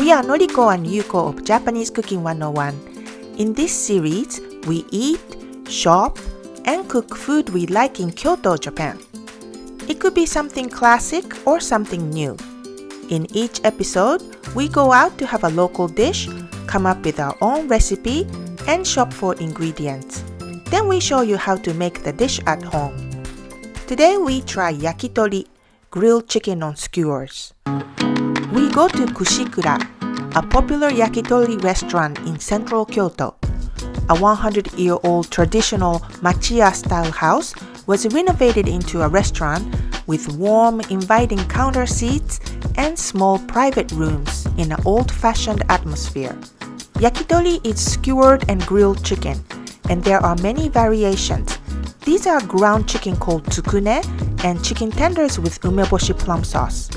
We are Noriko and Yuko of Japanese Cooking 101. In this series, we eat, shop, and cook food we like in Kyoto, Japan. It could be something classic or something new. In each episode, we go out to have a local dish, come up with our own recipe, and shop for ingredients. Then we show you how to make the dish at home. Today we try Yakitori, grilled chicken on skewers. We go to Kushikura, a popular yakitori restaurant in central Kyoto. A 100-year-old traditional Machiya style house was renovated into a restaurant with warm, inviting counter seats and small private rooms in an old-fashioned atmosphere. Yakitori is skewered and grilled chicken, and there are many variations. These are ground chicken called Tsukune and chicken tenders with Umeboshi Plum Sauce.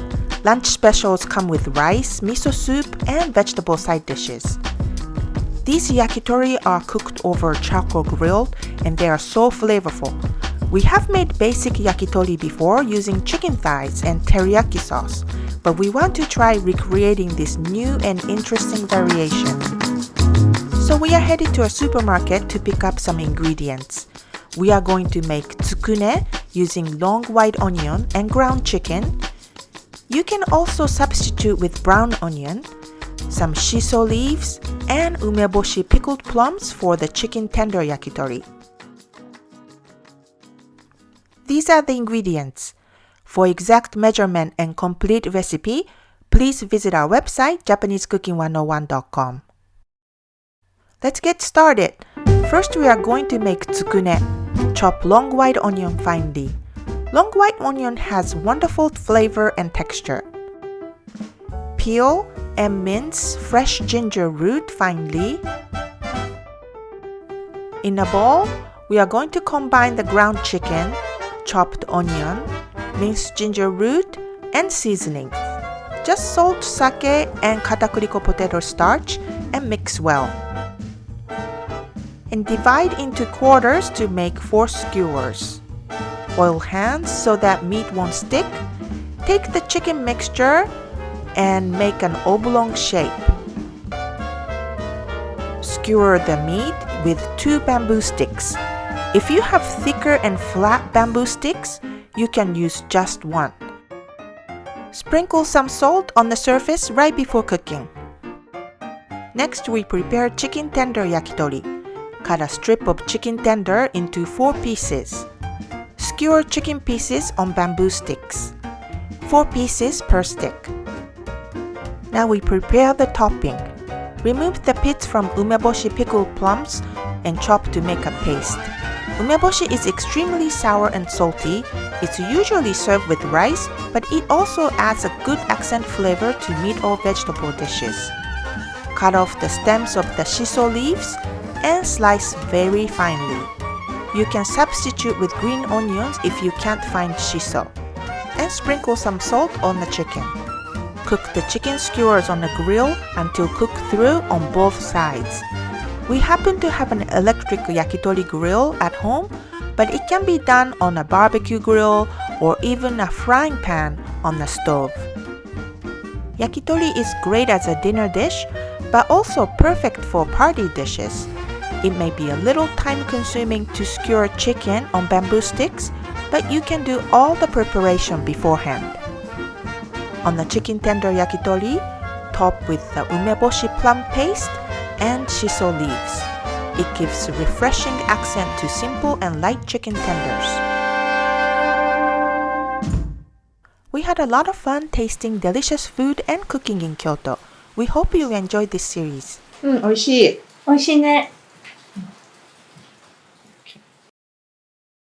Lunch specials come with rice, miso soup, and vegetable side dishes. These yakitori are cooked over charcoal grill, and they are so flavorful. We have made basic yakitori before using chicken thighs and teriyaki sauce, but we want to try recreating this new and interesting variation. So we are headed to a supermarket to pick up some ingredients. We are going to make tsukune using long white onion and ground chicken. You can also substitute with brown onion, some shiso leaves, and umeboshi pickled plums for the chicken tender yakitori. These are the ingredients. For exact measurement and complete recipe, please visit our website, JapaneseCooking101.com. Let's get started. First, we are going to make tsukune. Chop long white onion finely. Long white onion has wonderful flavor and texture. Peel and mince fresh ginger root finely. In a bowl, we are going to combine the ground chicken, chopped onion, minced ginger root, and seasoning. Just salt, sake, and katakuriko potato starch and mix well. And divide into quarters to make 4 skewers. Oil hands so that meat won't stick. Take the chicken mixture and make an oblong shape. Skewer the meat with 2 bamboo sticks. If you have thicker and flat bamboo sticks, you can use just 1. Sprinkle some salt on the surface right before cooking. Next, we prepare chicken tender yakitori. Cut a strip of chicken tender into 4 pieces. Skewer chicken pieces on bamboo sticks. 4 pieces per stick. Now we prepare the topping. Remove the pits from umeboshi pickled plums and chop to make a paste. Umeboshi is extremely sour and salty. It's usually served with rice, but it also adds a good accent flavor to meat or vegetable dishes. Cut off the stems of the shiso leaves and slice very finely. You can substitute with green onions if you can't find shiso. And sprinkle some salt on the chicken. Cook the chicken skewers on the grill until cooked through on both sides. We happen to have an electric yakitori grill at home, but it can be done on a barbecue grill or even a frying pan on the stove. Yakitori is great as a dinner dish, but also perfect for party dishes. It may be a little time-consuming to skewer chicken on bamboo sticks, but you can do all the preparation beforehand. On the chicken tender yakitori, top with the umeboshi plum paste and shiso leaves. It gives a refreshing accent to simple and light chicken tenders. We had a lot of fun tasting delicious food and cooking in Kyoto. We hope you enjoyed this series. 美味しい。美味しいね。